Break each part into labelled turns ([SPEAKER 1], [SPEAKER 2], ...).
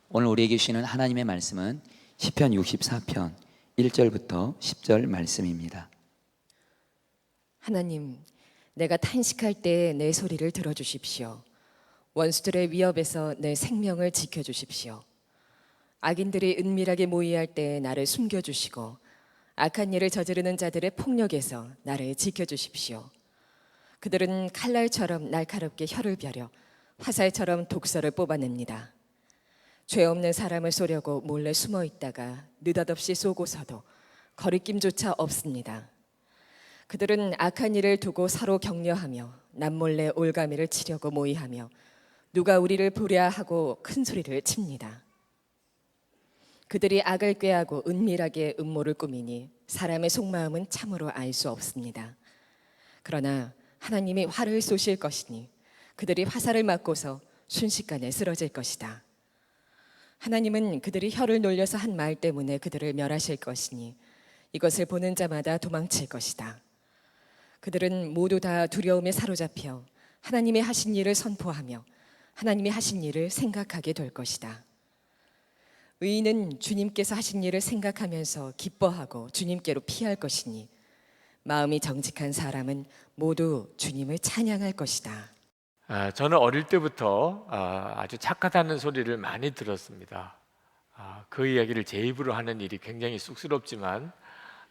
[SPEAKER 1] 오늘 우리에게 주시는 하나님의 말씀은 시편 64편 1절부터 10절 말씀입니다.
[SPEAKER 2] 하나님, 내가 탄식할 때 내 소리를 들어주십시오. 원수들의 위협에서 내 생명을 지켜주십시오. 악인들이 은밀하게 모의할 때 나를 숨겨주시고 악한 일을 저지르는 자들의 폭력에서 나를 지켜주십시오. 그들은 칼날처럼 날카롭게 혀를 벼려 화살처럼 독서를 뽑아냅니다. 죄 없는 사람을 쏘려고 몰래 숨어 있다가 느닷없이 쏘고서도 거리낌조차 없습니다. 그들은 악한 일을 두고 서로 격려하며 남몰래 올가미를 치려고 모의하며 누가 우리를 보랴 하고 큰 소리를 칩니다. 그들이 악을 꾀하고 은밀하게 음모를 꾸미니 사람의 속마음은 참으로 알 수 없습니다. 그러나 하나님이 화를 쏘실 것이니 그들이 화살을 맞고서 순식간에 쓰러질 것이다. 하나님은 그들이 혀를 놀려서 한 말 때문에 그들을 멸하실 것이니 이것을 보는 자마다 도망칠 것이다. 그들은 모두 다 두려움에 사로잡혀 하나님의 하신 일을 선포하며 하나님의 하신 일을 생각하게 될 것이다. 의인은 주님께서 하신 일을 생각하면서 기뻐하고 주님께로 피할 것이니 마음이 정직한 사람은 모두 주님을 찬양할 것이다.
[SPEAKER 3] 저는 어릴 때부터 아주 착하다는 소리를 많이 들었습니다. 그 이야기를 제 입으로 하는 일이 굉장히 쑥스럽지만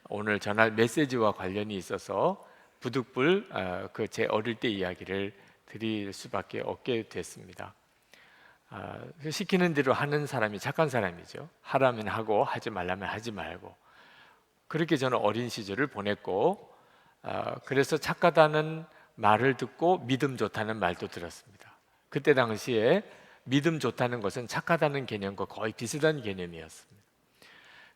[SPEAKER 3] 오늘 전할 메시지와 관련이 있어서 부득불 그 제 어릴 때 이야기를 드릴 수밖에 없게 됐습니다. 시키는 대로 하는 사람이 착한 사람이죠. 하라면 하고 하지 말라면 하지 말고, 그렇게 저는 어린 시절을 보냈고, 그래서 착하다는 말을 듣고 믿음 좋다는 말도 들었습니다. 그때 당시에 믿음 좋다는 것은 착하다는 개념과 거의 비슷한 개념이었습니다.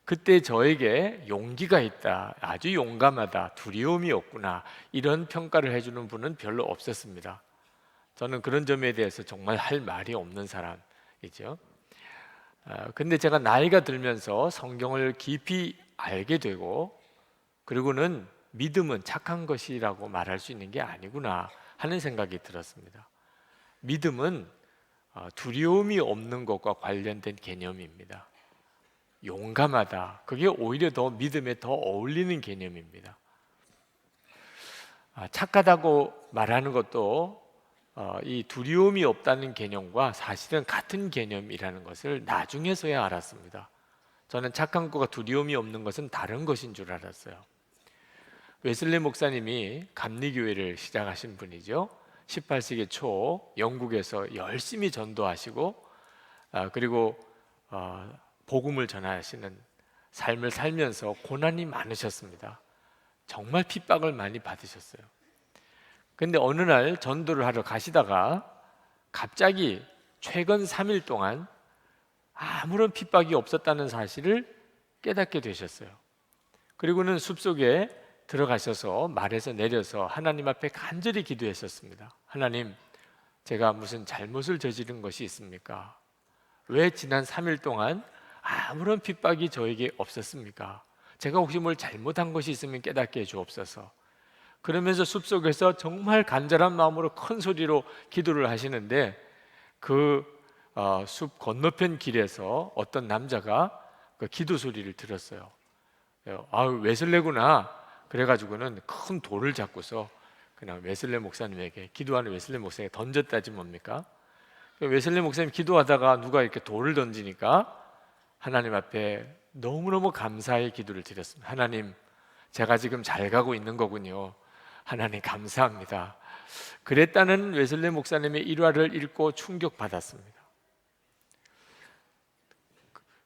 [SPEAKER 3] 그때 저에게 용기가 있다, 아주 용감하다, 두려움이 없구나, 이런 평가를 해주는 분은 별로 없었습니다. 저는 그런 점에 대해서 정말 할 말이 없는 사람이죠. 근데 제가 나이가 들면서 성경을 깊이 알게 되고, 그리고는 믿음은 착한 것이라고 말할 수 있는 게 아니구나 하는 생각이 들었습니다. 믿음은 두려움이 없는 것과 관련된 개념입니다. 용감하다, 그게 오히려 더 믿음에 더 어울리는 개념입니다. 착하다고 말하는 것도 이 두려움이 없다는 개념과 사실은 같은 개념이라는 것을 나중에서야 알았습니다. 저는 착한 것과 두려움이 없는 것은 다른 것인 줄 알았어요. 웨슬리 목사님이 감리교회를 시작하신 분이죠. 18세기 초 영국에서 열심히 전도하시고 그리고 복음을 전하시는 삶을 살면서 고난이 많으셨습니다. 정말 핍박을 많이 받으셨어요. 근데 어느 날 전도를 하러 가시다가 갑자기 최근 3일 동안 아무런 핍박이 없었다는 사실을 깨닫게 되셨어요. 그리고는 숲속에 들어가셔서 말에서 내려서 하나님 앞에 간절히 기도했었습니다. 하나님, 제가 무슨 잘못을 저지른 것이 있습니까? 왜 지난 3일 동안 아무런 핍박이 저에게 없었습니까? 제가 혹시 뭘 잘못한 것이 있으면 깨닫게 해 주옵소서. 그러면서 숲속에서 정말 간절한 마음으로 큰 소리로 기도를 하시는데, 그 숲 건너편 길에서 어떤 남자가 그 기도 소리를 들었어요. 웨슬레구나. 그래가지고는 큰 돌을 잡고서 그냥 웨슬레 목사님에게, 기도하는 웨슬레 목사님에게 던졌다지 뭡니까? 웨슬레 목사님 기도하다가 누가 이렇게 돌을 던지니까 하나님 앞에 너무너무 감사의 기도를 드렸습니다. 하나님, 제가 지금 잘 가고 있는 거군요. 하나님 감사합니다. 그랬다는 웨슬레 목사님의 일화를 읽고 충격받았습니다.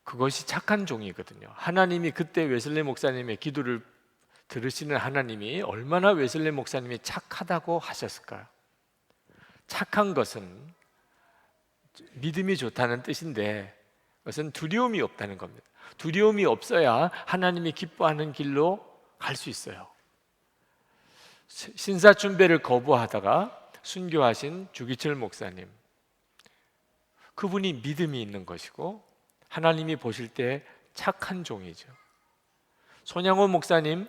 [SPEAKER 3] 그것이 착한 종이거든요. 하나님이 그때 웨슬레 목사님의 기도를 들으시는 하나님이 얼마나 웨슬레 목사님이 착하다고 하셨을까요? 착한 것은 믿음이 좋다는 뜻인데, 그것은 두려움이 없다는 겁니다. 두려움이 없어야 하나님이 기뻐하는 길로 갈 수 있어요. 신사춘배를 거부하다가 순교하신 주기철 목사님, 그분이 믿음이 있는 것이고 하나님이 보실 때 착한 종이죠. 손양호 목사님,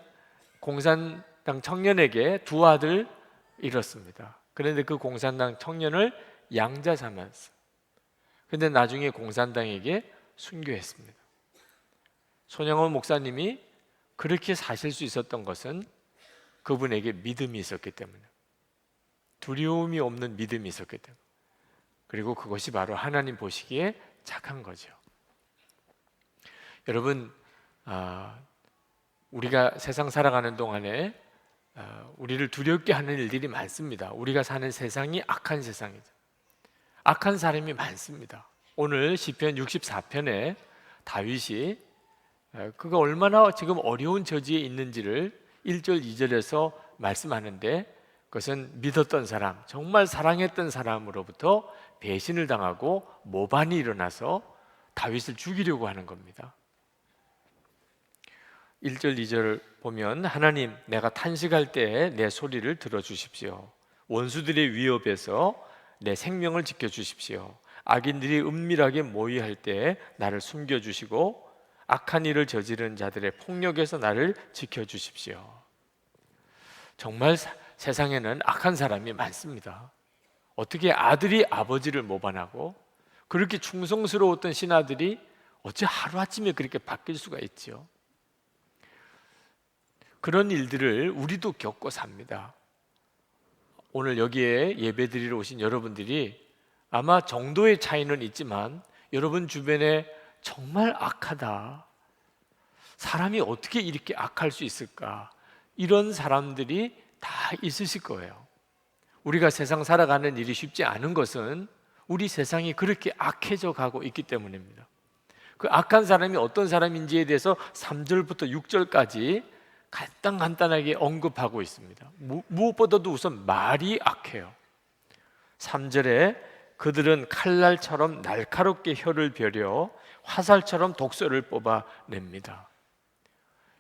[SPEAKER 3] 공산당 청년에게 두 아들 잃었습니다. 그런데 그 공산당 청년을 양자 삼았어요. 근데 나중에 공산당에게 순교했습니다. 손영원 목사님이 그렇게 사실 수 있었던 것은 그분에게 믿음이 있었기 때문에, 두려움이 없는 믿음이 있었기 때문에, 그리고 그것이 바로 하나님 보시기에 착한 거죠. 여러분, 우리가 세상 살아가는 동안에 우리를 두렵게 하는 일들이 많습니다. 우리가 사는 세상이 악한 세상이죠. 악한 사람이 많습니다. 오늘 시편 64편에 다윗이 그가 얼마나 지금 어려운 처지에 있는지를 1절 2절에서 말씀하는데, 그것은 믿었던 사람, 정말 사랑했던 사람으로부터 배신을 당하고 모반이 일어나서 다윗을 죽이려고 하는 겁니다. 1절 2절 보면, 하나님, 내가 탄식할 때에 내 소리를 들어주십시오. 원수들의 위협에서 내 생명을 지켜주십시오. 악인들이 은밀하게 모의할 때에 나를 숨겨주시고 악한 일을 저지르는 자들의 폭력에서 나를 지켜주십시오. 정말 세상에는 악한 사람이 많습니다. 어떻게 아들이 아버지를 모반하고 그렇게 충성스러웠던 신하들이 어찌 하루아침에 그렇게 바뀔 수가 있죠? 그런 일들을 우리도 겪고 삽니다. 오늘 여기에 예배드리러 오신 여러분들이 아마 정도의 차이는 있지만 여러분 주변에 정말 악하다, 사람이 어떻게 이렇게 악할 수 있을까, 이런 사람들이 다 있으실 거예요. 우리가 세상 살아가는 일이 쉽지 않은 것은 우리 세상이 그렇게 악해져 가고 있기 때문입니다. 그 악한 사람이 어떤 사람인지에 대해서 3절부터 6절까지 간단하게 언급하고 있습니다. 무엇보다도 우선 말이 악해요. 3절에 그들은 칼날처럼 날카롭게 혀를 벼려 화살처럼 독소를 뽑아냅니다.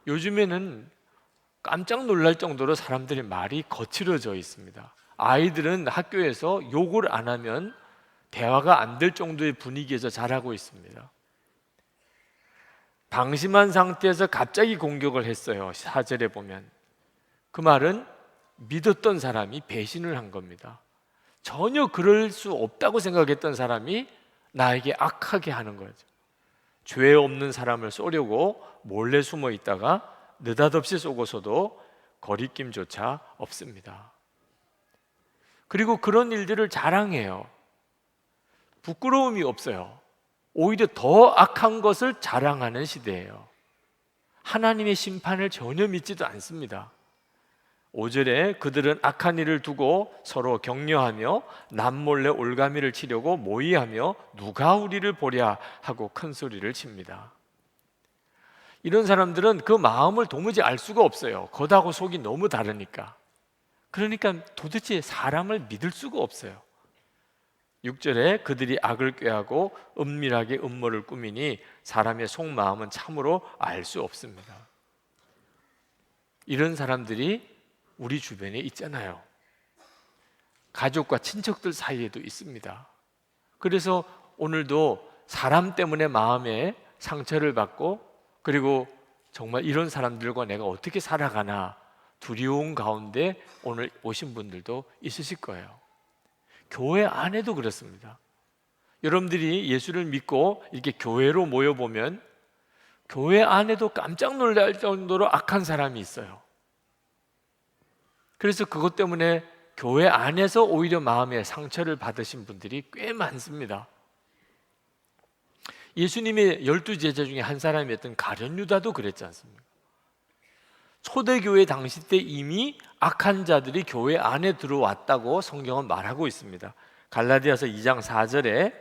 [SPEAKER 3] 요즘에는 깜짝 놀랄 정도로 사람들의 말이 거칠어져 있습니다. 아이들은 학교에서 욕을 안 하면 대화가 안 될 정도의 분위기에서 자라고 있습니다. 방심한 상태에서 갑자기 공격을 했어요. 4절에 보면 그 말은 믿었던 사람이 배신을 한 겁니다. 전혀 그럴 수 없다고 생각했던 사람이 나에게 악하게 하는 거죠. 죄 없는 사람을 쏘려고 몰래 숨어 있다가 느닷없이 쏘고서도 거리낌조차 없습니다. 그리고 그런 일들을 자랑해요. 부끄러움이 없어요. 오히려 더 악한 것을 자랑하는 시대예요. 하나님의 심판을 전혀 믿지도 않습니다. 5절에 그들은 악한 일을 두고 서로 격려하며 남몰래 올가미를 치려고 모의하며 누가 우리를 보랴 하고 큰 소리를 칩니다. 이런 사람들은 그 마음을 도무지 알 수가 없어요. 겉하고 속이 너무 다르니까. 그러니까 도대체 사람을 믿을 수가 없어요. 6절에 그들이 악을 꾀하고 은밀하게 음모를 꾸미니 사람의 속마음은 참으로 알 수 없습니다. 이런 사람들이 우리 주변에 있잖아요. 가족과 친척들 사이에도 있습니다. 그래서 오늘도 사람 때문에 마음에 상처를 받고, 그리고 정말 이런 사람들과 내가 어떻게 살아가나 두려운 가운데 오늘 오신 분들도 있으실 거예요. 교회 안에도 그렇습니다. 여러분들이 예수를 믿고 이렇게 교회로 모여보면 교회 안에도 깜짝 놀랄 정도로 악한 사람이 있어요. 그래서 그것 때문에 교회 안에서 오히려 마음에 상처를 받으신 분들이 꽤 많습니다. 예수님의 12제자 중에 한 사람이었던 가룟 유다도 그랬지 않습니까? 초대교회 당시 때 이미 악한 자들이 교회 안에 들어왔다고 성경은 말하고 있습니다. 갈라디아서 2장 4절에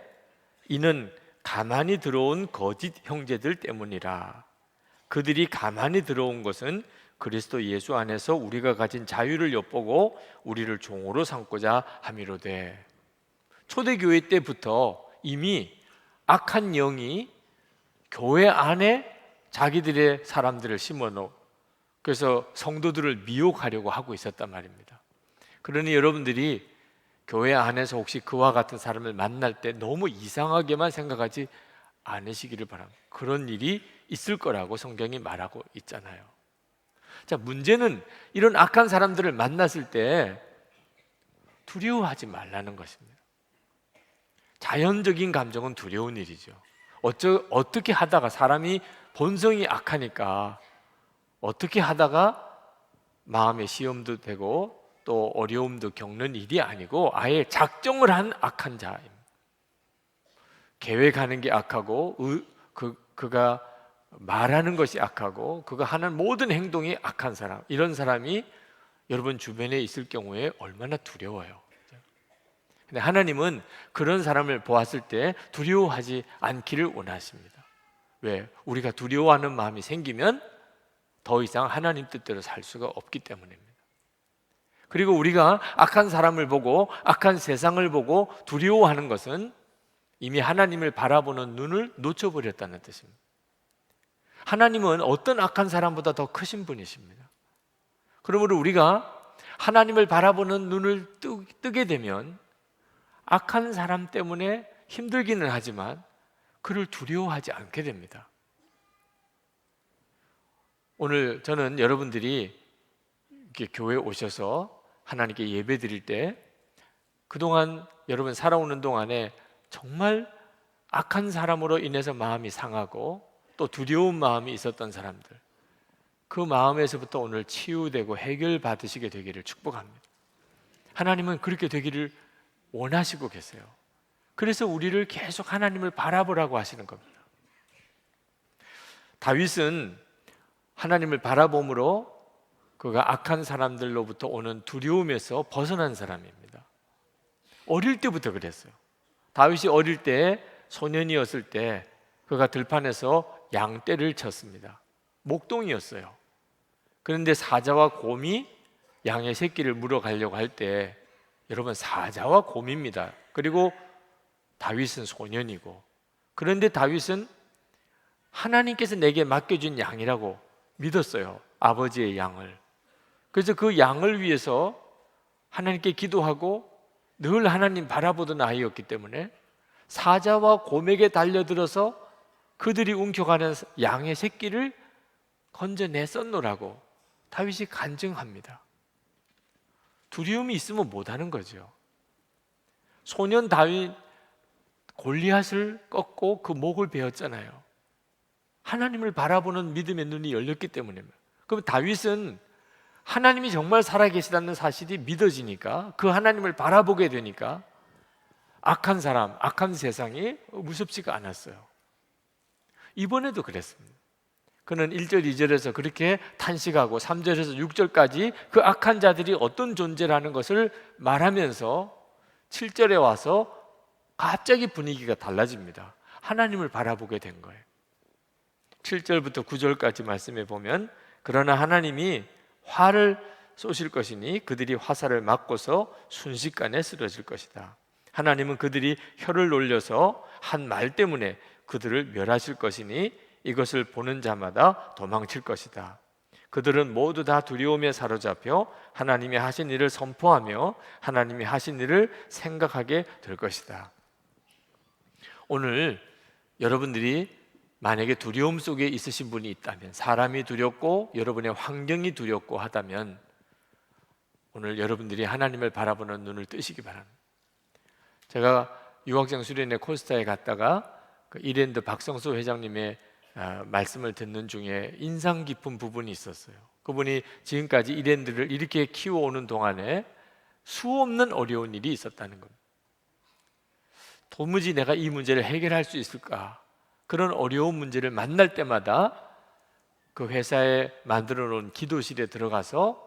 [SPEAKER 3] 이는 가만히 들어온 거짓 형제들 때문이라. 그들이 가만히 들어온 것은 그리스도 예수 안에서 우리가 가진 자유를 엿보고 우리를 종으로 삼고자 함이로되. 초대교회 때부터 이미 악한 영이 교회 안에 자기들의 사람들을 심어놓고 그래서 성도들을 미혹하려고 하고 있었단 말입니다. 그러니 여러분들이 교회 안에서 혹시 그와 같은 사람을 만날 때 너무 이상하게만 생각하지 않으시기를 바랍니다. 그런 일이 있을 거라고 성경이 말하고 있잖아요. 자, 문제는 이런 악한 사람들을 만났을 때 두려워하지 말라는 것입니다. 자연적인 감정은 두려운 일이죠. 어떻게 하다가 사람이 본성이 악하니까 어떻게 하다가 마음의 시험도 되고 또 어려움도 겪는 일이 아니고 아예 작정을 한 악한 자입니다. 계획하는 게 악하고 그가 말하는 것이 악하고 그가 하는 모든 행동이 악한 사람, 이런 사람이 여러분 주변에 있을 경우에 얼마나 두려워요. 근데 하나님은 그런 사람을 보았을 때 두려워하지 않기를 원하십니다. 왜? 우리가 두려워하는 마음이 생기면 더 이상 하나님 뜻대로 살 수가 없기 때문입니다. 그리고 우리가 악한 사람을 보고 악한 세상을 보고 두려워하는 것은 이미 하나님을 바라보는 눈을 놓쳐버렸다는 뜻입니다. 하나님은 어떤 악한 사람보다 더 크신 분이십니다. 그러므로 우리가 하나님을 바라보는 눈을 뜨게 되면 악한 사람 때문에 힘들기는 하지만 그를 두려워하지 않게 됩니다. 오늘 저는 여러분들이 이렇게 교회에 오셔서 하나님께 예배 드릴 때 그동안 여러분 살아오는 동안에 정말 악한 사람으로 인해서 마음이 상하고 또 두려운 마음이 있었던 사람들, 그 마음에서부터 오늘 치유되고 해결받으시게 되기를 축복합니다. 하나님은 그렇게 되기를 원하시고 계세요. 그래서 우리를 계속 하나님을 바라보라고 하시는 겁니다. 다윗은 하나님을 바라봄으로 그가 악한 사람들로부터 오는 두려움에서 벗어난 사람입니다. 어릴 때부터 그랬어요. 다윗이 어릴 때 소년이었을 때 그가 들판에서 양떼를 쳤습니다. 목동이었어요. 그런데 사자와 곰이 양의 새끼를 물어가려고 할 때, 여러분 사자와 곰입니다. 그리고 다윗은 소년이고, 그런데 다윗은 하나님께서 내게 맡겨준 양이라고 믿었어요. 아버지의 양을. 그래서 그 양을 위해서 하나님께 기도하고 늘 하나님 바라보던 아이였기 때문에 사자와 곰에게 달려들어서 그들이 움켜가는 양의 새끼를 건져냈었노라고 다윗이 간증합니다. 두려움이 있으면 못하는 거죠. 소년 다윗 골리앗을 꺾고 그 목을 베었잖아요. 하나님을 바라보는 믿음의 눈이 열렸기 때문입니다. 그럼 다윗은 하나님이 정말 살아계시다는 사실이 믿어지니까, 그 하나님을 바라보게 되니까 악한 사람, 악한 세상이 무섭지가 않았어요. 이번에도 그랬습니다. 그는 1절, 2절에서 그렇게 탄식하고 3절에서 6절까지 그 악한 자들이 어떤 존재라는 것을 말하면서 7절에 와서 갑자기 분위기가 달라집니다. 하나님을 바라보게 된 거예요. 7절부터 9절까지 말씀해 보면, 그러나 하나님이 화를 쏘실 것이니 그들이 화살을 맞고서 순식간에 쓰러질 것이다. 하나님은 그들이 혀를 놀려서 한 말 때문에 그들을 멸하실 것이니 이것을 보는 자마다 도망칠 것이다. 그들은 모두 다 두려움에 사로잡혀 하나님이 하신 일을 선포하며 하나님이 하신 일을 생각하게 될 것이다. 오늘 여러분들이 만약에 두려움 속에 있으신 분이 있다면, 사람이 두렵고 여러분의 환경이 두렵고 하다면 오늘 여러분들이 하나님을 바라보는 눈을 뜨시기 바랍니다. 제가 유학생 수련회 코스타에 갔다가 그 이랜드 박성수 회장님의 말씀을 듣는 중에 인상 깊은 부분이 있었어요. 그분이 지금까지 이랜드를 이렇게 키워오는 동안에 수없는 어려운 일이 있었다는 겁니다. 도무지 내가 이 문제를 해결할 수 있을까? 그런 어려운 문제를 만날 때마다 그 회사에 만들어 놓은 기도실에 들어가서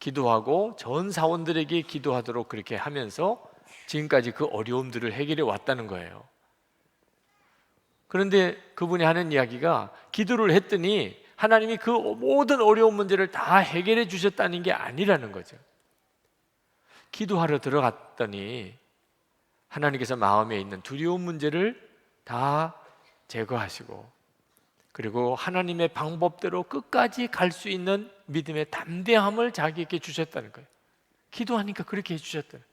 [SPEAKER 3] 기도하고 전 사원들에게 기도하도록 그렇게 하면서 지금까지 그 어려움들을 해결해 왔다는 거예요. 그런데 그분이 하는 이야기가, 기도를 했더니 하나님이 그 모든 어려운 문제를 다 해결해 주셨다는 게 아니라는 거죠. 기도하러 들어갔더니 하나님께서 마음에 있는 두려운 문제를 다 제거하시고, 그리고 하나님의 방법대로 끝까지 갈 수 있는 믿음의 담대함을 자기에게 주셨다는 거예요. 기도하니까 그렇게 해주셨다는 거예요.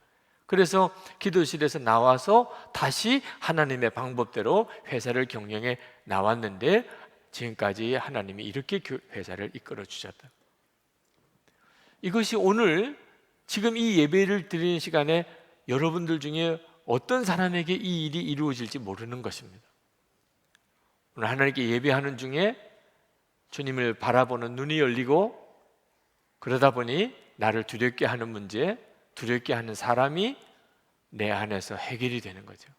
[SPEAKER 3] 그래서 기도실에서 나와서 다시 하나님의 방법대로 회사를 경영해 나왔는데, 지금까지 하나님이 이렇게 회사를 이끌어 주셨다. 이것이 오늘 지금 이 예배를 드리는 시간에 여러분들 중에 어떤 사람에게 이 일이 이루어질지 모르는 것입니다. 오늘 하나님께 예배하는 중에 주님을 바라보는 눈이 열리고 그러다 보니 나를 두렵게 하는 문제, 두렵게 하는 사람이 내 안에서 해결이 되는 거죠.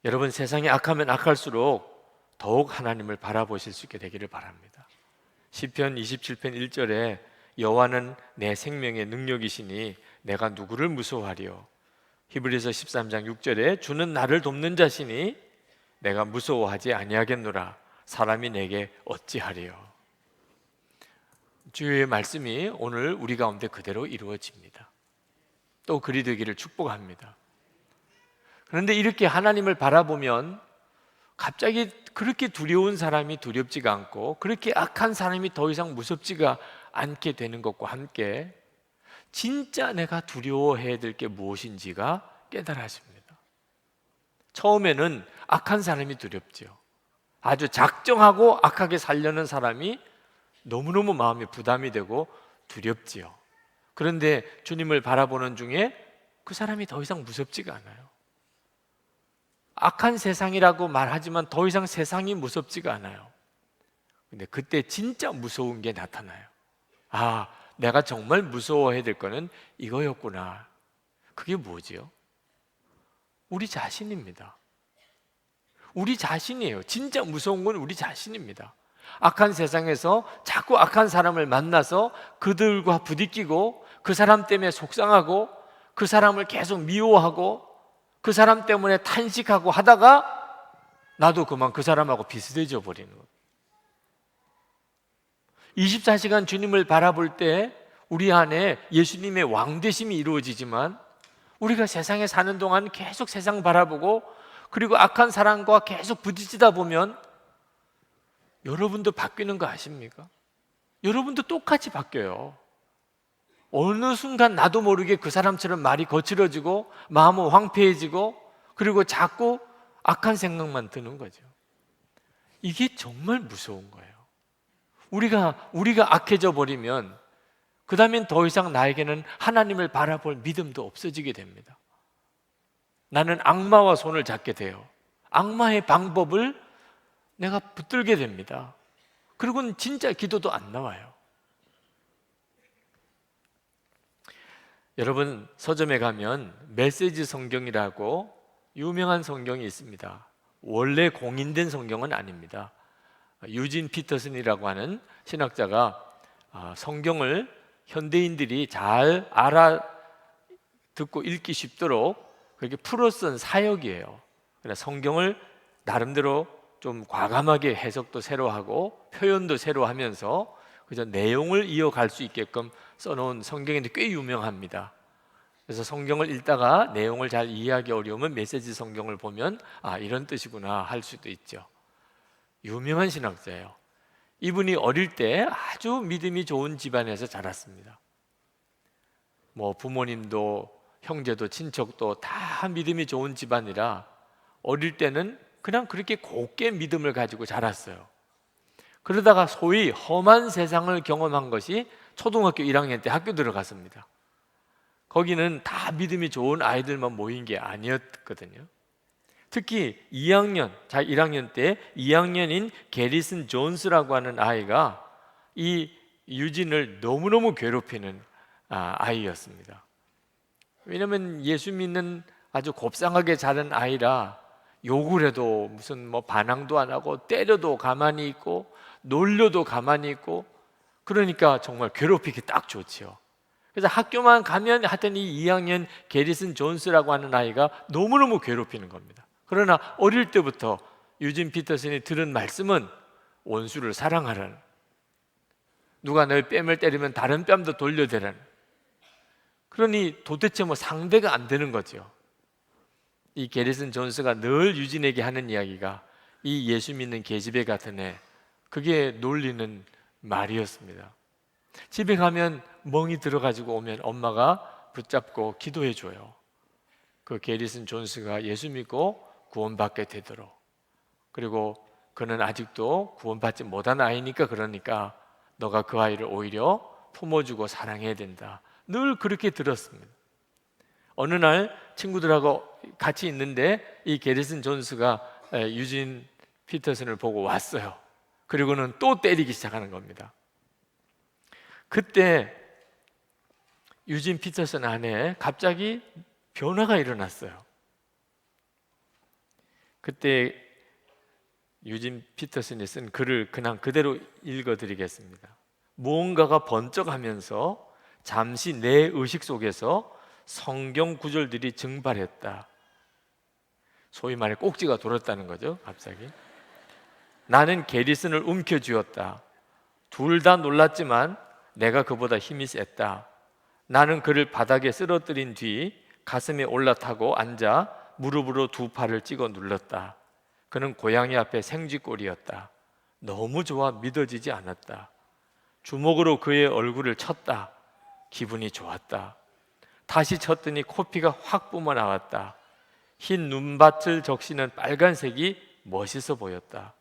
[SPEAKER 3] 여러분, 세상이 악하면 악할수록 더욱 하나님을 바라보실 수 있게 되기를 바랍니다. 시편 27편 1절에 여호와는 내 생명의 능력이시니 내가 누구를 무서워하리요. 히브리서 13장 6절에 주는 나를 돕는 자시니 내가 무서워하지 아니하겠노라. 사람이 내게 어찌하리요. 주의 말씀이 오늘 우리 가운데 그대로 이루어집니다. 또 그리 되기를 축복합니다. 그런데 이렇게 하나님을 바라보면 갑자기 그렇게 두려운 사람이 두렵지가 않고 그렇게 악한 사람이 더 이상 무섭지가 않게 되는 것과 함께 진짜 내가 두려워해야 될 게 무엇인지가 깨달아집니다. 처음에는 악한 사람이 두렵지요. 아주 작정하고 악하게 살려는 사람이 너무너무 마음이 부담이 되고 두렵지요. 그런데 주님을 바라보는 중에 그 사람이 더 이상 무섭지가 않아요. 악한 세상이라고 말하지만 더 이상 세상이 무섭지가 않아요. 근데 그때 진짜 무서운 게 나타나요. 아, 내가 정말 무서워해야 될 거는 이거였구나. 그게 뭐지요? 우리 자신입니다. 우리 자신이에요. 진짜 무서운 건 우리 자신입니다. 악한 세상에서 자꾸 악한 사람을 만나서 그들과 부딪히고 그 사람 때문에 속상하고 그 사람을 계속 미워하고 그 사람 때문에 탄식하고 하다가 나도 그만 그 사람하고 비슷해져 버리는 거예요. 24시간 주님을 바라볼 때 우리 안에 예수님의 왕되심이 이루어지지만 우리가 세상에 사는 동안 계속 세상 바라보고 그리고 악한 사람과 계속 부딪히다 보면 여러분도 바뀌는 거 아십니까? 여러분도 똑같이 바뀌어요. 어느 순간 나도 모르게 그 사람처럼 말이 거칠어지고 마음은 황폐해지고 그리고 자꾸 악한 생각만 드는 거죠. 이게 정말 무서운 거예요. 우리가 악해져 버리면 그 다음엔 더 이상 나에게는 하나님을 바라볼 믿음도 없어지게 됩니다. 나는 악마와 손을 잡게 돼요. 악마의 방법을 내가 붙들게 됩니다. 그리고는 진짜 기도도 안 나와요. 여러분, 서점에 가면 메시지 성경이라고 유명한 성경이 있습니다. 원래 공인된 성경은 아닙니다. 유진 피터슨이라고 하는 신학자가 성경을 현대인들이 잘 알아듣고 읽기 쉽도록 그렇게 풀어 쓴 사역이에요. 그래서 성경을 나름대로 좀 과감하게 해석도 새로 하고 표현도 새로 하면서 그저 내용을 이어갈 수 있게끔 써놓은 성경인데 꽤 유명합니다. 그래서 성경을 읽다가 내용을 잘 이해하기 어려우면 메시지 성경을 보면 아, 이런 뜻이구나 할 수도 있죠. 유명한 신학자예요. 이분이 어릴 때 아주 믿음이 좋은 집안에서 자랐습니다. 뭐 부모님도 형제도 친척도 다 믿음이 좋은 집안이라 어릴 때는 그냥 그렇게 곱게 믿음을 가지고 자랐어요. 그러다가 소위 험한 세상을 경험한 것이 초등학교 1학년 때 학교 들어갔습니다. 거기는 다 믿음이 좋은 아이들만 모인 게 아니었거든요. 특히 1학년 때 2학년인 게리슨 존스라고 하는 아이가 이 유진을 너무너무 괴롭히는 아이였습니다. 왜냐하면 예수 믿는 아주 곱상하게 자란 아이라 욕을 해도 무슨 뭐 반항도 안 하고 때려도 가만히 있고 놀려도 가만히 있고 그러니까 정말 괴롭히기 딱 좋지요. 그래서 학교만 가면 하여튼 이 2학년 게리슨 존스라고 하는 아이가 너무너무 괴롭히는 겁니다. 그러나 어릴 때부터 유진 피터슨이 들은 말씀은 원수를 사랑하라는, 누가 너의 뺨을 때리면 다른 뺨도 돌려대라는. 그러니 도대체 뭐 상대가 안 되는 거죠. 이 게리슨 존스가 늘 유진에게 하는 이야기가 이 예수 믿는 계집애 같은 애, 그게 놀리는 말이었습니다. 집에 가면 멍이 들어가지고 오면 엄마가 붙잡고 기도해 줘요. 그 게리슨 존스가 예수 믿고 구원받게 되도록. 그리고 그는 아직도 구원받지 못한 아이니까 그러니까 너가 그 아이를 오히려 품어주고 사랑해야 된다. 늘 그렇게 들었습니다. 어느 날 친구들하고 같이 있는데 이 게리슨 존스가 유진 피터슨을 보고 왔어요. 그리고는 또 때리기 시작하는 겁니다. 그때 유진 피터슨 안에 갑자기 변화가 일어났어요. 그때 유진 피터슨이 쓴 글을 그냥 그대로 읽어드리겠습니다. 무언가가 번쩍하면서 잠시 내 의식 속에서 성경 구절들이 증발했다. 소위 말해 꼭지가 돌았다는 거죠. 갑자기 나는 게리슨을 움켜쥐었다. 둘 다 놀랐지만 내가 그보다 힘이 셌다. 나는 그를 바닥에 쓰러뜨린 뒤 가슴에 올라타고 앉아 무릎으로 두 팔을 찍어 눌렀다. 그는 고양이 앞에 생쥐꼴이었다. 너무 좋아 믿어지지 않았다. 주먹으로 그의 얼굴을 쳤다. 기분이 좋았다. 다시 쳤더니 코피가 확 뿜어나왔다. 흰 눈밭을 적시는 빨간색이 멋있어 보였다.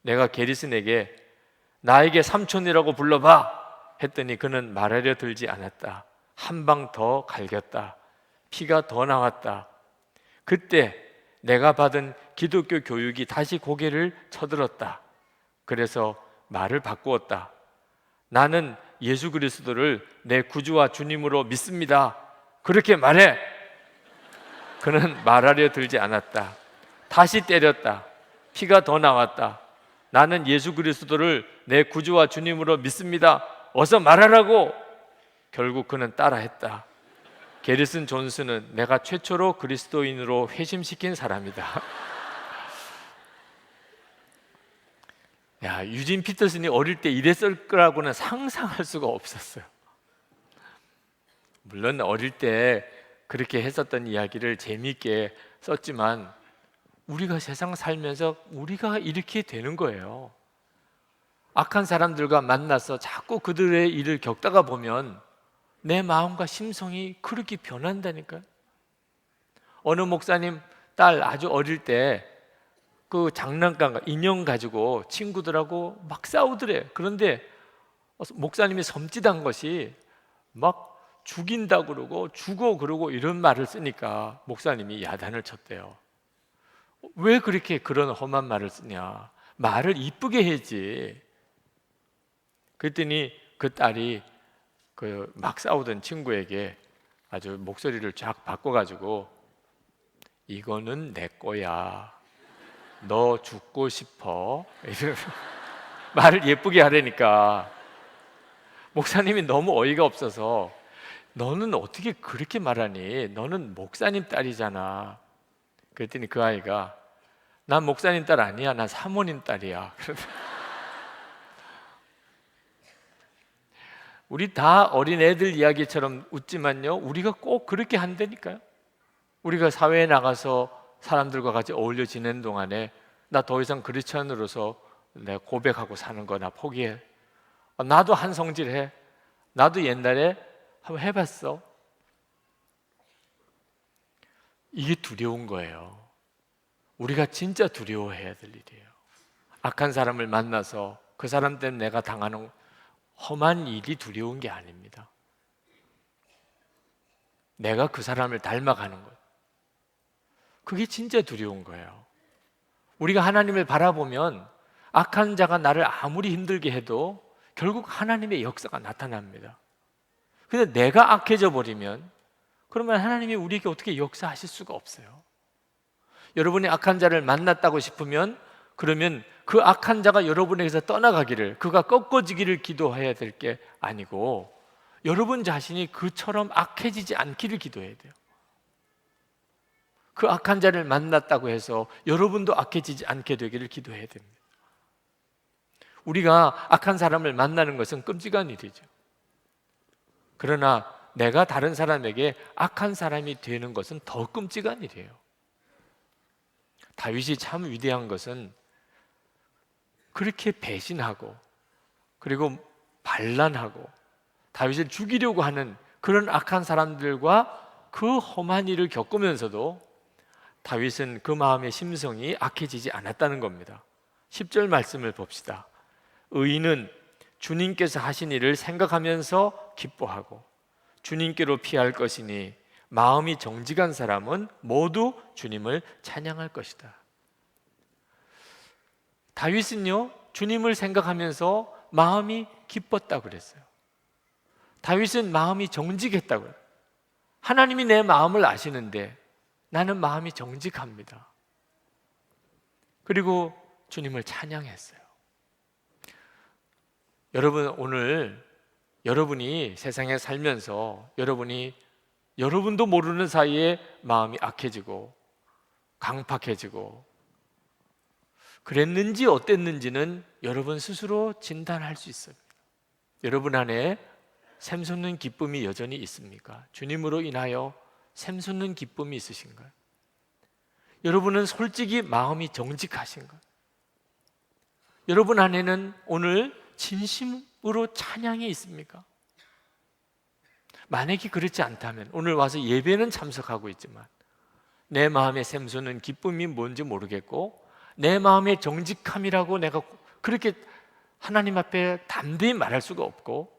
[SPEAKER 3] 내가 게리슨에게 나에게 삼촌이라고 불러봐 했더니 그는 말하려 들지 않았다. 한 방 더 갈겼다. 피가 더 나왔다. 그때 내가 받은 기독교 교육이 다시 고개를 쳐들었다. 그래서 말을 바꾸었다. 나는 예수 그리스도를 내 구주와 주님으로 믿습니다. 그렇게 말해. 그는 말하려 들지 않았다. 다시 때렸다. 피가 더 나왔다. 나는 예수 그리스도를 내 구주와 주님으로 믿습니다. 어서 말하라고. 결국 그는 따라했다. 게리슨 존스는 내가 최초로 그리스도인으로 회심시킨 사람이다. 야, 유진 피터슨이 어릴 때 이랬을 거라고는 상상할 수가 없었어요. 물론 어릴 때 그렇게 했었던 이야기를 재미있게 썼지만 우리가 세상 살면서 우리가 이렇게 되는 거예요. 악한 사람들과 만나서 자꾸 그들의 일을 겪다가 보면 내 마음과 심성이 그렇게 변한다니까요. 어느 목사님 딸 아주 어릴 때 그 장난감 인형 가지고 친구들하고 막 싸우더래. 그런데 목사님이 섬찟한 것이 막 죽인다 그러고 죽어 그러고 이런 말을 쓰니까 목사님이 야단을 쳤대요. 왜 그렇게 그런 험한 말을 쓰냐? 말을 이쁘게 해야지. 그랬더니 그 딸이 그 막 싸우던 친구에게 아주 목소리를 쫙 바꿔가지고 이거는 내 거야. 너 죽고 싶어. 말을 예쁘게 하려니까 목사님이 너무 어이가 없어서 너는 어떻게 그렇게 말하니? 너는 목사님 딸이잖아. 그랬더니 그 아이가 난 목사님 딸 아니야. 난 사모님 딸이야. 우리 다 어린애들 이야기처럼 웃지만요, 우리가 꼭 그렇게 한다니까요. 우리가 사회에 나가서 사람들과 같이 어울려 지내는 동안에 나 더 이상 크리스천으로서 내가 고백하고 사는 거 나 포기해. 나도 한 성질해. 나도 옛날에 한번 해봤어. 이게 두려운 거예요. 우리가 진짜 두려워해야 될 일이에요. 악한 사람을 만나서 그 사람 때문에 내가 당하는 험한 일이 두려운 게 아닙니다. 내가 그 사람을 닮아가는 것, 그게 진짜 두려운 거예요. 우리가 하나님을 바라보면 악한 자가 나를 아무리 힘들게 해도 결국 하나님의 역사가 나타납니다. 근데 내가 악해져 버리면 그러면 하나님이 우리에게 어떻게 역사하실 수가 없어요. 여러분이 악한 자를 만났다고 싶으면 그러면 그 악한 자가 여러분에게서 떠나가기를, 그가 꺾어지기를 기도해야 될 게 아니고 여러분 자신이 그처럼 악해지지 않기를 기도해야 돼요. 그 악한 자를 만났다고 해서 여러분도 악해지지 않게 되기를 기도해야 됩니다. 우리가 악한 사람을 만나는 것은 끔찍한 일이죠. 그러나 내가 다른 사람에게 악한 사람이 되는 것은 더 끔찍한 일이에요. 다윗이 참 위대한 것은 그렇게 배신하고 그리고 반란하고 다윗을 죽이려고 하는 그런 악한 사람들과 그 험한 일을 겪으면서도 다윗은 그 마음의 심성이 악해지지 않았다는 겁니다. 10절 말씀을 봅시다. 의인은 주님께서 하신 일을 생각하면서 기뻐하고 주님께로 피할 것이니 마음이 정직한 사람은 모두 주님을 찬양할 것이다. 다윗은요, 주님을 생각하면서 마음이 기뻤다고 그랬어요. 다윗은 마음이 정직했다고요. 하나님이 내 마음을 아시는데 나는 마음이 정직합니다. 그리고 주님을 찬양했어요. 여러분, 오늘 여러분이 세상에 살면서 여러분도 모르는 사이에 마음이 악해지고 강팍해지고 그랬는지 어땠는지는 여러분 스스로 진단할 수 있습니다. 여러분 안에 샘솟는 기쁨이 여전히 있습니까? 주님으로 인하여 샘솟는 기쁨이 있으신가요? 여러분은 솔직히 마음이 정직하신가요? 여러분 안에는 오늘 진심으로 찬양이 있습니까? 만약에 그렇지 않다면 오늘 와서 예배는 참석하고 있지만 내 마음에 샘솟는 기쁨이 뭔지 모르겠고 내 마음의 정직함이라고 내가 그렇게 하나님 앞에 담대히 말할 수가 없고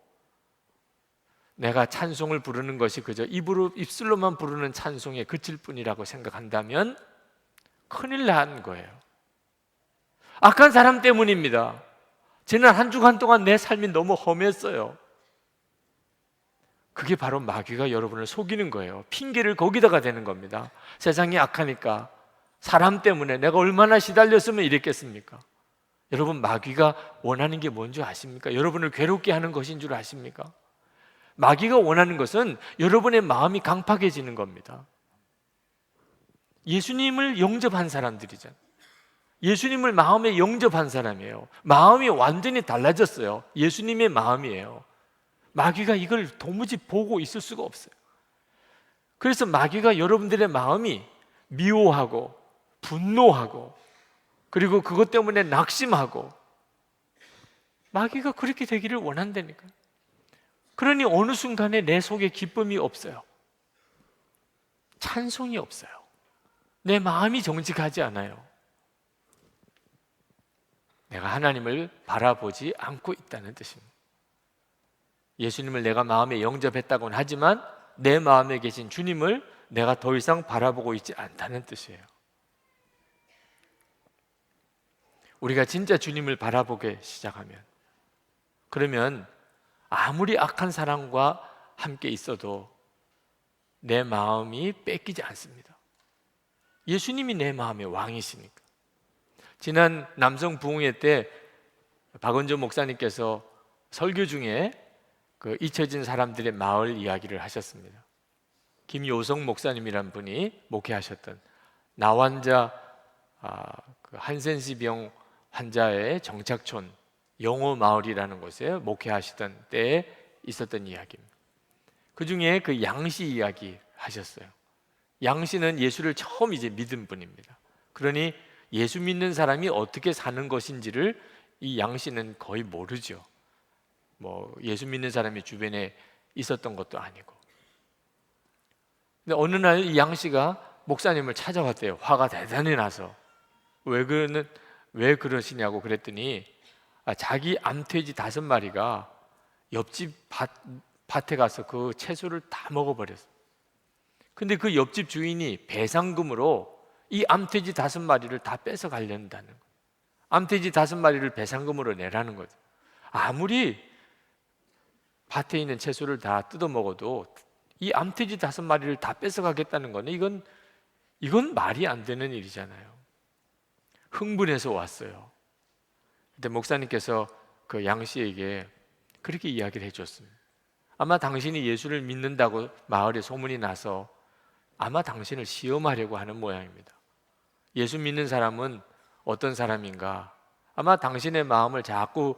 [SPEAKER 3] 내가 찬송을 부르는 것이 그저 입술로만 부르는 찬송에 그칠 뿐이라고 생각한다면 큰일 난 거예요. 악한 사람 때문입니다. 지난 한 주간 동안 내 삶이 너무 험했어요. 그게 바로 마귀가 여러분을 속이는 거예요. 핑계를 거기다가 대는 겁니다. 세상이 악하니까 사람 때문에 내가 얼마나 시달렸으면 이랬겠습니까? 여러분, 마귀가 원하는 게 뭔지 아십니까? 여러분을 괴롭게 하는 것인 줄 아십니까? 마귀가 원하는 것은 여러분의 마음이 강팍해지는 겁니다. 예수님을 영접한 사람들이잖아요. 예수님을 마음에 영접한 사람이에요. 마음이 완전히 달라졌어요. 예수님의 마음이에요. 마귀가 이걸 도무지 보고 있을 수가 없어요. 그래서 마귀가 여러분들의 마음이 미워하고 분노하고 그리고 그것 때문에 낙심하고 마귀가 그렇게 되기를 원한다니까요. 그러니 어느 순간에 내 속에 기쁨이 없어요. 찬송이 없어요. 내 마음이 정직하지 않아요. 내가 하나님을 바라보지 않고 있다는 뜻입니다. 예수님을 내가 마음에 영접했다고는 하지만 내 마음에 계신 주님을 내가 더 이상 바라보고 있지 않다는 뜻이에요. 우리가 진짜 주님을 바라보게 시작하면 그러면 아무리 악한 사람과 함께 있어도 내 마음이 뺏기지 않습니다. 예수님이 내 마음의 왕이시니까. 지난 남성 부흥회 때 박은조 목사님께서 설교 중에 그 잊혀진 사람들의 마을 이야기를 하셨습니다. 김요성 목사님이란 분이 목회하셨던 나환자 그 한센시병 환자의 정착촌 영호 마을이라는 곳에 목회하시던 때에 있었던 이야기입니다. 그 중에 그 양씨 이야기 하셨어요. 양씨는 예수를 처음 이제 믿은 분입니다. 그러니 예수 믿는 사람이 어떻게 사는 것인지를 이 양씨는 거의 모르죠. 뭐 예수 믿는 사람이 주변에 있었던 것도 아니고. 근데 어느 날 이 양씨가 목사님을 찾아왔대요. 화가 대단히 나서. 왜 그러시냐고 그랬더니 자기 암돼지 5마리가 옆집 밭에 가서 그 채소를 다 먹어버렸어. 근데 그 옆집 주인이 배상금으로 이 암돼지 5마리를 다 뺏어 가려는다는 거예요. 암돼지 5마리를 배상금으로 내라는 거죠. 아무리 밭에 있는 채소를 다 뜯어 먹어도 이 암돼지 5마리를 다 뺏어 가겠다는 거는 이건 말이 안 되는 일이잖아요. 흥분해서 왔어요. 근데 목사님께서 그 양 씨에게 그렇게 이야기를 해줬습니다. 아마 당신이 예수를 믿는다고 마을에 소문이 나서 아마 당신을 시험하려고 하는 모양입니다. 예수 믿는 사람은 어떤 사람인가? 아마 당신의 마음을 자꾸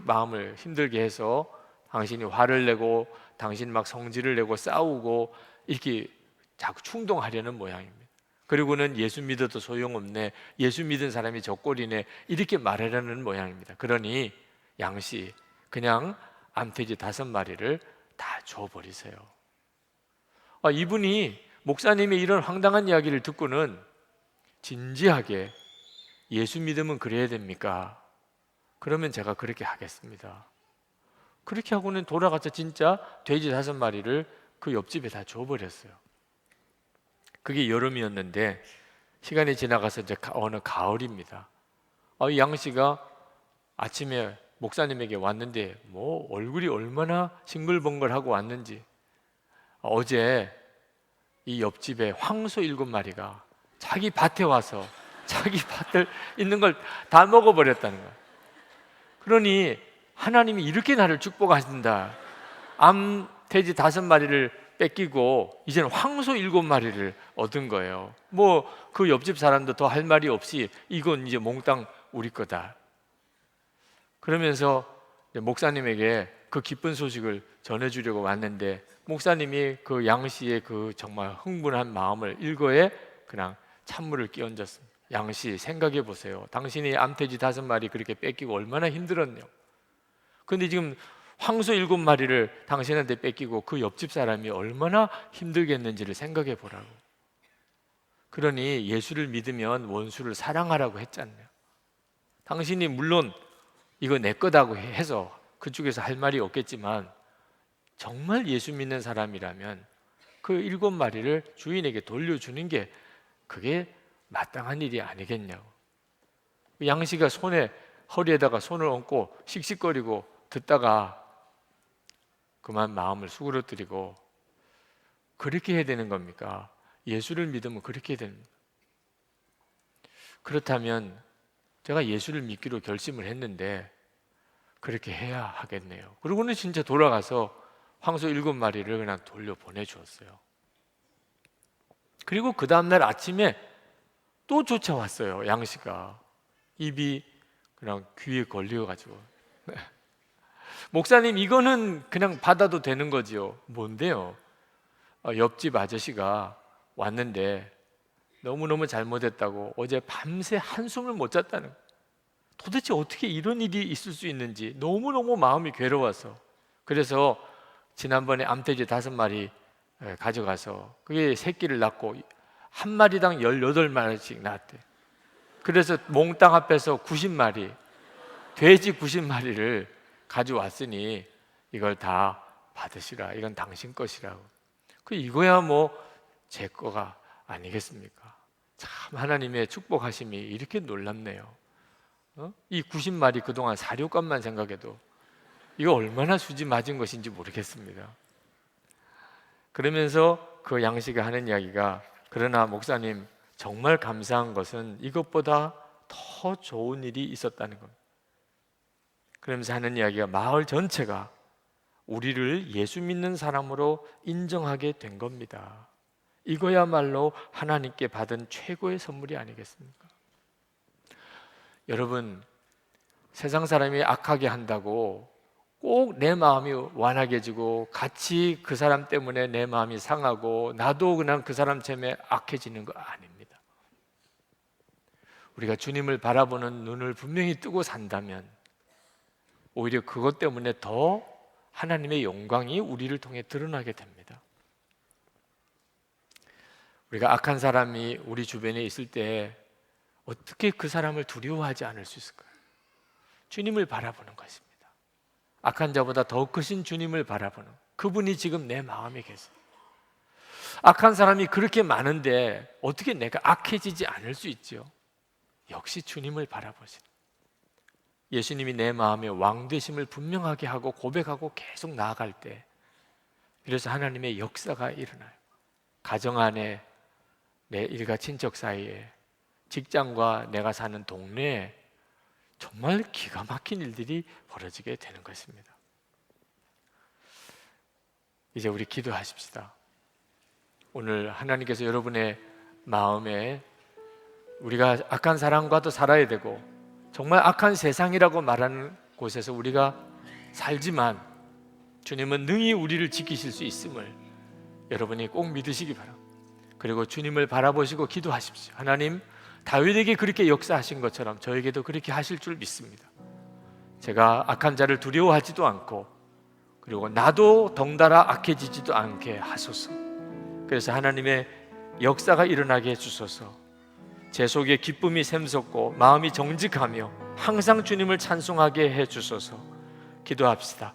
[SPEAKER 3] 마음을 힘들게 해서 당신이 화를 내고 당신 막 성질을 내고 싸우고 이렇게 자꾸 충동하려는 모양입니다. 그리고는 예수 믿어도 소용없네, 예수 믿은 사람이 저 꼴이네, 이렇게 말하려는 모양입니다. 그러니 양씨 그냥 암돼지 5마리를 다 줘버리세요. 이분이 목사님의 이런 황당한 이야기를 듣고는 진지하게 예수 믿으면 그래야 됩니까? 그러면 제가 그렇게 하겠습니다. 그렇게 하고는 돌아가서 진짜 돼지 5마리를 그 옆집에 다 줘버렸어요. 그게 여름이었는데 시간이 지나가서 이제 어느 가을입니다. 이 양 씨가 아침에 목사님에게 왔는데 뭐 얼굴이 얼마나 싱글벙글하고 왔는지, 어제 이 옆집에 황소 7마리가 자기 밭에 와서 자기 밭을 있는 걸 다 먹어버렸다는 거야. 그러니 하나님이 이렇게 나를 축복하신다. 암돼지 5마리를 뺏기고 이제는 황소 7마리를 얻은 거예요. 뭐 그 옆집 사람도 더 할 말이 없이 이건 이제 몽땅 우리 거다. 그러면서 목사님에게 그 기쁜 소식을 전해주려고 왔는데, 목사님이 그 양 씨의 그 정말 흥분한 마음을 일거에 그냥 찬물을 끼얹었습니다. 양 씨, 생각해 보세요. 당신이 암돼지 5마리 그렇게 뺏기고 얼마나 힘들었냐. 근데 지금 황소 7마리를 당신한테 뺏기고 그 옆집 사람이 얼마나 힘들겠는지를 생각해 보라고. 그러니 예수를 믿으면 원수를 사랑하라고 했잖아요. 당신이 물론 이거 내 거다고 해서 그쪽에서 할 말이 없겠지만, 정말 예수 믿는 사람이라면 그 7마리를 주인에게 돌려주는 게 그게 마땅한 일이 아니겠냐고. 양씨가 허리에다가 손을 얹고 씩씩거리고 듣다가 그만 마음을 수그러뜨리고, 그렇게 해야 되는 겁니까? 예수를 믿으면 그렇게 해야 됩니다. 그렇다면 제가 예수를 믿기로 결심을 했는데 그렇게 해야 하겠네요. 그러고는 진짜 돌아가서 황소 7마리를 그냥 돌려 보내주었어요. 그리고 그 다음날 아침에 또 쫓아왔어요. 양씨가 입이 그냥 귀에 걸려가지고 목사님, 이거는 그냥 받아도 되는 거지요. 뭔데요? 옆집 아저씨가 왔는데 너무너무 잘못했다고 어제 밤새 한숨을 못 잤다는 거예요. 도대체 어떻게 이런 일이 있을 수 있는지 너무너무 마음이 괴로워서, 그래서 지난번에 암돼지 5마리 가져가서 그게 새끼를 낳고 한 마리당 18마리씩 낳았대. 그래서 몽땅 합해서 90마리, 돼지 90마리를 가져왔으니 이걸 다 받으시라. 이건 당신 것이라고. 이거야 뭐 제 거가 아니겠습니까? 참 하나님의 축복하심이 이렇게 놀랍네요. 이 90마리 그동안 사료값만 생각해도 이거 얼마나 수지 맞은 것인지 모르겠습니다. 그러면서 그 양씨가 하는 이야기가, 그러나 목사님, 정말 감사한 것은 이것보다 더 좋은 일이 있었다는 겁니다. 그러면서 하는 이야기가, 마을 전체가 우리를 예수 믿는 사람으로 인정하게 된 겁니다. 이거야말로 하나님께 받은 최고의 선물이 아니겠습니까? 여러분, 세상 사람이 악하게 한다고 꼭 내 마음이 완악해지고 같이 그 사람 때문에 내 마음이 상하고 나도 그냥 그 사람 때문에 악해지는 거 아닙니다. 우리가 주님을 바라보는 눈을 분명히 뜨고 산다면 오히려 그것 때문에 더 하나님의 영광이 우리를 통해 드러나게 됩니다. 우리가 악한 사람이 우리 주변에 있을 때 어떻게 그 사람을 두려워하지 않을 수 있을까요? 주님을 바라보는 것입니다. 악한 자보다 더 크신 주님을 바라보는, 그분이 지금 내 마음에 계세요. 악한 사람이 그렇게 많은데 어떻게 내가 악해지지 않을 수 있죠? 역시 주님을 바라보시는, 예수님이 내 마음에 왕 되심을 분명하게 하고 고백하고 계속 나아갈 때, 그래서 하나님의 역사가 일어나요. 가정 안에, 내 일가 친척 사이에, 직장과 내가 사는 동네에 정말 기가 막힌 일들이 벌어지게 되는 것입니다. 이제 우리 기도하십시다. 오늘 하나님께서 여러분의 마음에 우리가 악한 사람과도 살아야 되고 정말 악한 세상이라고 말하는 곳에서 우리가 살지만 주님은 능히 우리를 지키실 수 있음을 여러분이 꼭 믿으시기 바랍니다. 그리고 주님을 바라보시고 기도하십시오. 하나님, 다윗에게 그렇게 역사하신 것처럼 저에게도 그렇게 하실 줄 믿습니다. 제가 악한 자를 두려워하지도 않고 그리고 나도 덩달아 악해지지도 않게 하소서. 그래서 하나님의 역사가 일어나게 해주소서. 제 속에 기쁨이 샘솟고 마음이 정직하며 항상 주님을 찬송하게 해주소서. 기도합시다.